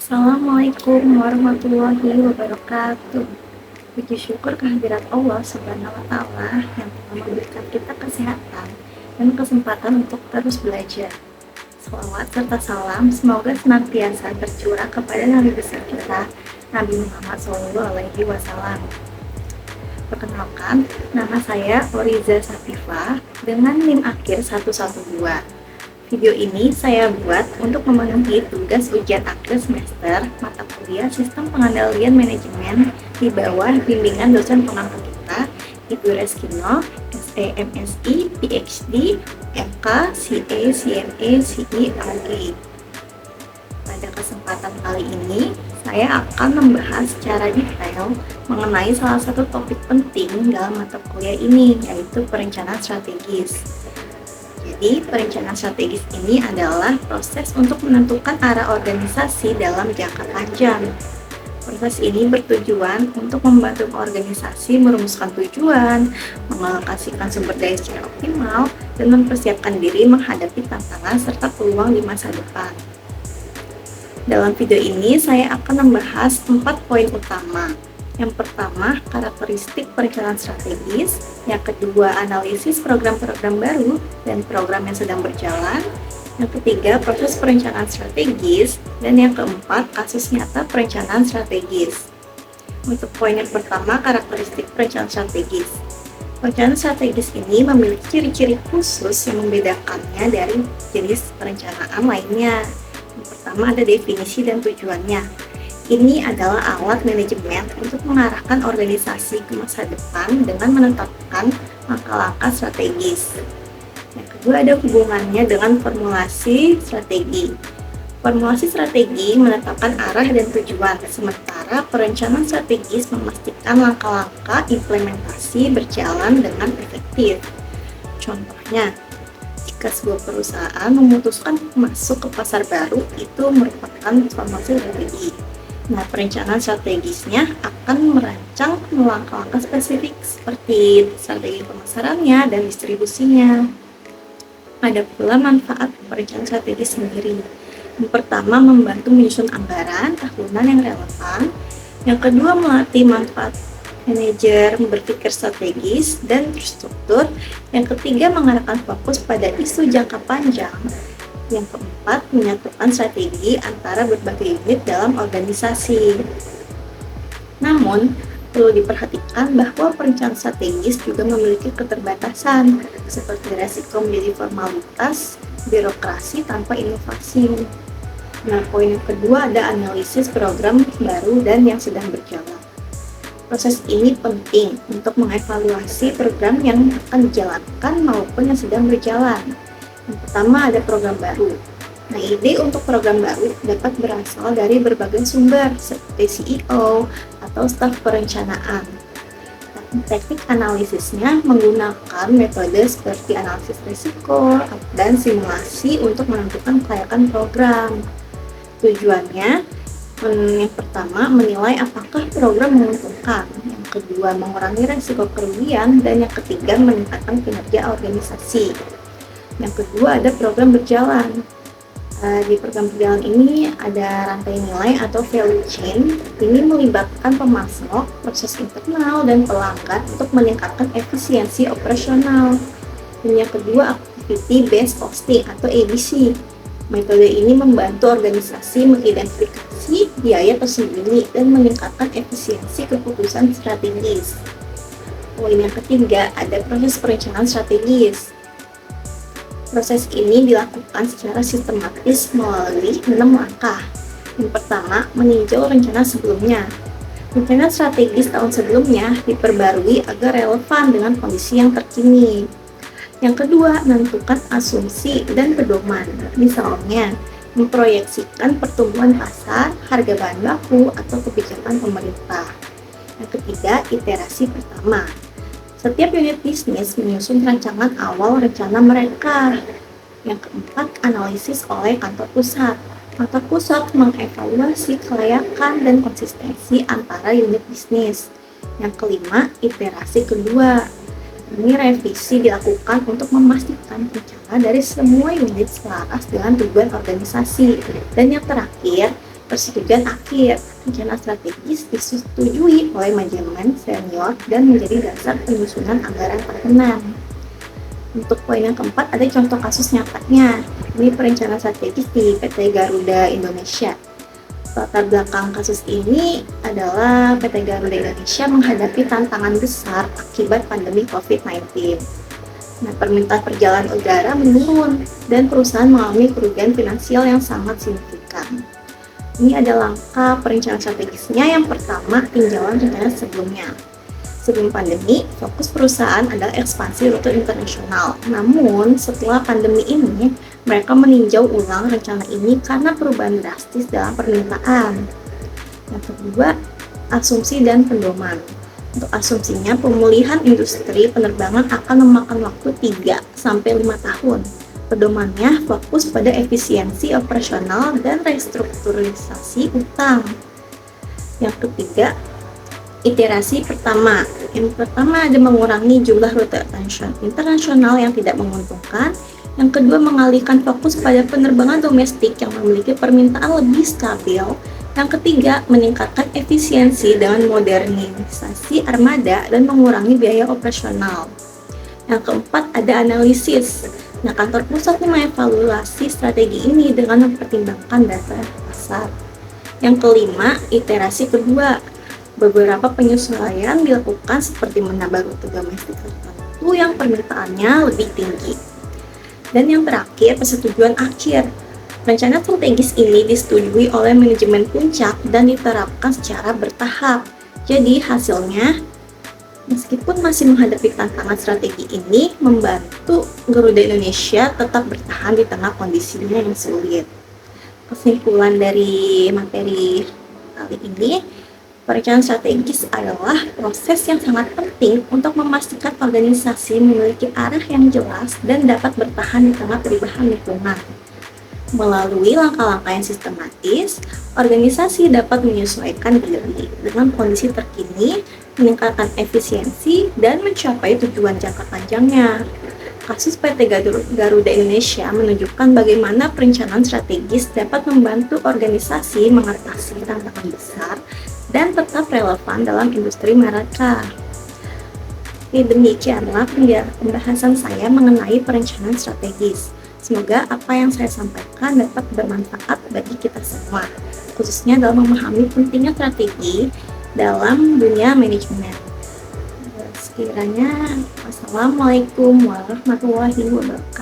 Assalamualaikum warahmatullahi wabarakatuh. Puji syukur kehadirat Allah Subhanahu wa Ta'ala yang telah memberikan kita kesehatan dan kesempatan untuk terus belajar. Salawat serta salam semoga senantiasa tercurah kepada Nabi besar kita, Nabi Muhammad SAW. Perkenalkan, nama saya Oriza Satifah dengan NIM akhir 112. Video ini saya buat untuk memenuhi tugas ujian akhir semester mata kuliah Sistem Pengendalian Manajemen di bawah bimbingan dosen pengampu kita, Ibu Reskino, SEMSI, PhD, MK, CA, CMA, CE, LG. Pada kesempatan kali ini, saya akan membahas secara detail mengenai salah satu topik penting dalam mata kuliah ini, yaitu perencanaan strategis. Jadi, perencanaan strategis ini adalah proses untuk menentukan arah organisasi dalam jangka panjang. Proses ini bertujuan untuk membantu organisasi merumuskan tujuan, mengalokasikan sumber daya secara optimal, dan mempersiapkan diri menghadapi tantangan serta peluang di masa depan. Dalam video ini, saya akan membahas 4 poin utama. Yang pertama, karakteristik perencanaan strategis. Yang kedua, analisis program-program baru dan program yang sedang berjalan. Yang ketiga, proses perencanaan strategis. Dan yang keempat, kasus nyata perencanaan strategis. Untuk poin yang pertama, karakteristik perencanaan strategis. Perencanaan strategis ini memiliki ciri-ciri khusus yang membedakannya dari jenis perencanaan lainnya. Yang pertama, ada definisi dan tujuannya. Ini adalah alat manajemen untuk mengarahkan organisasi ke masa depan dengan menetapkan langkah-langkah strategis. Yang kedua, ada hubungannya dengan formulasi strategi. Formulasi strategi menetapkan arah dan tujuan, sementara perencanaan strategis memastikan langkah-langkah implementasi berjalan dengan efektif. Contohnya, jika sebuah perusahaan memutuskan masuk ke pasar baru, itu merupakan formulasi strategi. Nah, perencanaan strategisnya akan merancang langkah-langkah spesifik seperti strategi pemasarannya dan distribusinya. Ada pula manfaat perencanaan strategis sendiri. Yang pertama, membantu menyusun anggaran tahunan yang relevan. Yang kedua, melatih manfaat manajer berpikir strategis dan terstruktur. Yang ketiga, mengarahkan fokus pada isu jangka panjang. Yang keempat, menyatukan strategi antara berbagai unit dalam organisasi. Namun, perlu diperhatikan bahwa perencanaan strategis juga memiliki keterbatasan, seperti resiko menjadi formalitas, birokrasi tanpa inovasi. Nah, poin yang kedua ada analisis program baru dan yang sedang berjalan. Proses ini penting untuk mengevaluasi program yang akan dijalankan maupun yang sedang berjalan. Yang pertama, ada program baru. Nah, ide untuk program baru dapat berasal dari berbagai sumber seperti CEO atau staf perencanaan. Teknik analisisnya menggunakan metode seperti analisis risiko dan simulasi untuk menentukan kelayakan program. Tujuannya, yang pertama, menilai apakah program menguntungkan. Yang kedua, mengurangi risiko kerugian. Dan yang ketiga, meningkatkan kinerja organisasi. Yang kedua, ada program berjalan. Di program berjalan ini ada rantai nilai atau value chain. Ini melibatkan pemasok, proses internal, dan pelanggan untuk meningkatkan efisiensi operasional. Dan yang kedua, activity based costing atau ABC. Metode ini membantu organisasi mengidentifikasi biaya tersembunyi dan meningkatkan efisiensi keputusan strategis. Poin yang ketiga, ada proses perencanaan strategis. Proses ini dilakukan secara sistematis melalui 6 langkah. Yang pertama, meninjau rencana sebelumnya. Rencana strategis tahun sebelumnya diperbarui agar relevan dengan kondisi yang terkini. Yang kedua, menentukan asumsi dan pedoman. Misalnya, memproyeksikan pertumbuhan pasar, harga bahan baku, atau kebijakan pemerintah. Yang ketiga, iterasi pertama. Setiap unit bisnis menyusun rancangan awal rencana mereka. Yang keempat, analisis oleh kantor pusat. Kantor pusat mengevaluasi kelayakan dan konsistensi antara unit bisnis. Yang kelima, iterasi kedua. Ini revisi dilakukan untuk memastikan rencana dari semua unit selaras dengan tujuan organisasi. Dan yang terakhir, Persetujuan akhir, rencana strategis disetujui oleh manajemen senior dan menjadi dasar penyusunan anggaran tahunan. Untuk poin yang keempat, ada contoh kasus nyatanya. Ini perencanaan strategis di PT Garuda Indonesia. Latar belakang kasus ini adalah PT Garuda Indonesia menghadapi tantangan besar akibat pandemi COVID-19. Nah, permintaan perjalanan udara menurun dan perusahaan mengalami kerugian finansial yang sangat signifikan. Ini ada langkah perencanaan strategisnya. Yang pertama, tinjauan rencana sebelumnya. Sebelum pandemi, fokus perusahaan adalah ekspansi rute internasional. Namun, setelah pandemi ini, mereka meninjau ulang rencana ini karena perubahan drastis dalam permintaan. Yang kedua, asumsi dan pedoman. Untuk asumsinya, pemulihan industri penerbangan akan memakan waktu 3-5 tahun. Pedomannya fokus pada efisiensi operasional dan restrukturisasi utang. Yang ketiga, iterasi pertama. Yang pertama ada mengurangi jumlah rute internasional yang tidak menguntungkan. Yang kedua, mengalihkan fokus pada penerbangan domestik yang memiliki permintaan lebih stabil. Yang ketiga, meningkatkan efisiensi dengan modernisasi armada dan mengurangi biaya operasional. Yang keempat, ada analisis. Nah, kantor pusat mengevaluasi strategi ini dengan mempertimbangkan data pasar. Yang kelima, iterasi kedua. Beberapa penyesuaian dilakukan seperti menambah rute domestik tertentu yang permintaannya lebih tinggi. Dan yang terakhir, persetujuan akhir. Rencana strategis ini disetujui oleh manajemen puncak dan diterapkan secara bertahap. Jadi hasilnya, meskipun masih menghadapi tantangan strategi ini, membantu Garuda Indonesia tetap bertahan di tengah kondisinya yang sulit. Kesimpulan dari materi kali ini, perencanaan strategis adalah proses yang sangat penting untuk memastikan organisasi memiliki arah yang jelas dan dapat bertahan di tengah perubahan lingkungan. Melalui langkah-langkah yang sistematis, organisasi dapat menyesuaikan diri dengan kondisi terkini, meningkatkan efisiensi, dan mencapai tujuan jangka panjangnya. Kasus PT Garuda Indonesia menunjukkan bagaimana perencanaan strategis dapat membantu organisasi mengatasi tantangan besar dan tetap relevan dalam industri mereka. Demikianlah pembahasan saya mengenai perencanaan strategis. Semoga apa yang saya sampaikan dapat bermanfaat bagi kita semua, khususnya dalam memahami pentingnya strategi dalam dunia manajemen. Sekiranya, wassalamualaikum warahmatullahi wabarakatuh.